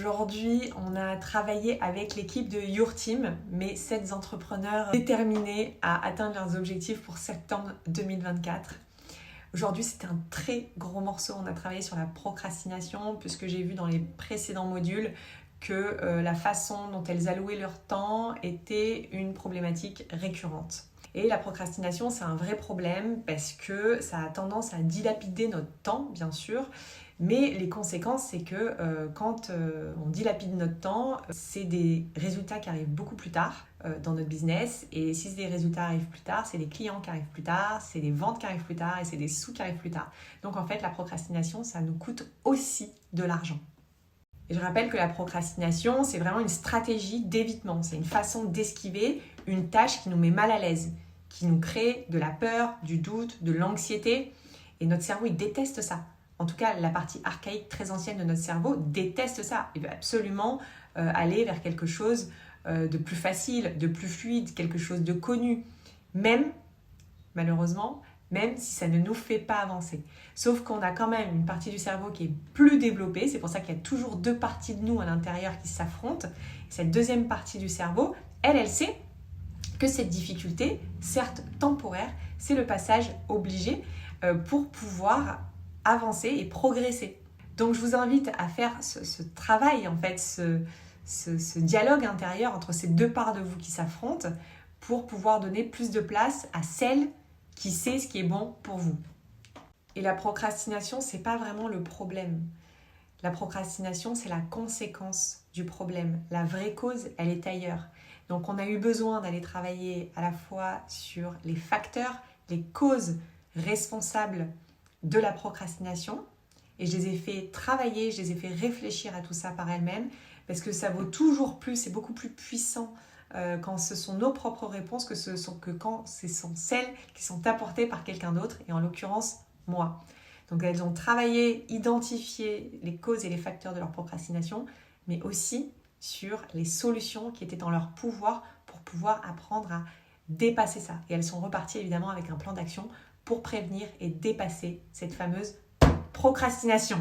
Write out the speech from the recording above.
Aujourd'hui, on a travaillé avec l'équipe de Your Team, mes 7 entrepreneurs déterminés à atteindre leurs objectifs pour septembre 2024. Aujourd'hui, c'était un très gros morceau. On a travaillé sur la procrastination puisque j'ai vu dans les précédents modules que la façon dont elles allouaient leur temps était une problématique récurrente. Et la procrastination, c'est un vrai problème parce que ça a tendance à dilapider notre temps, bien sûr. Mais les conséquences, c'est que quand on dilapide notre temps, c'est des résultats qui arrivent beaucoup plus tard dans notre business. Et si des résultats arrivent plus tard, c'est des clients qui arrivent plus tard, c'est des ventes qui arrivent plus tard et c'est des sous qui arrivent plus tard. Donc en fait, la procrastination, ça nous coûte aussi de l'argent. Et je rappelle que la procrastination, c'est vraiment une stratégie d'évitement. C'est une façon d'esquiver une tâche qui nous met mal à l'aise, qui nous crée de la peur, du doute, de l'anxiété. Et notre cerveau, il déteste ça. En tout cas, la partie archaïque très ancienne de notre cerveau déteste ça. Il veut absolument aller vers quelque chose de plus facile, de plus fluide, quelque chose de connu. Malheureusement, même si ça ne nous fait pas avancer. Sauf qu'on a quand même une partie du cerveau qui est plus développée. C'est pour ça qu'il y a toujours 2 parties de nous à l'intérieur qui s'affrontent. Cette deuxième partie du cerveau, elle sait que cette difficulté, certes temporaire, c'est le passage obligé pour pouvoir avancer et progresser. Donc je vous invite à faire ce travail, en fait, ce dialogue intérieur entre ces 2 parts de vous qui s'affrontent pour pouvoir donner plus de place à celle qui sait ce qui est bon pour vous. Et la procrastination, c'est pas vraiment le problème. La procrastination, c'est la conséquence du problème. La vraie cause, elle est ailleurs. Donc on a eu besoin d'aller travailler à la fois sur les facteurs, les causes responsables de la procrastination, et je les ai fait travailler, je les ai fait réfléchir à tout ça par elles-mêmes, parce que ça vaut toujours plus, c'est beaucoup plus puissant quand ce sont nos propres réponses que quand ce sont celles qui sont apportées par quelqu'un d'autre, et en l'occurrence moi. Donc elles ont travaillé, identifié les causes et les facteurs de leur procrastination, mais aussi sur les solutions qui étaient en leur pouvoir pour pouvoir apprendre à dépasser ça. Et elles sont reparties évidemment avec un plan d'action pour prévenir et dépasser cette fameuse procrastination.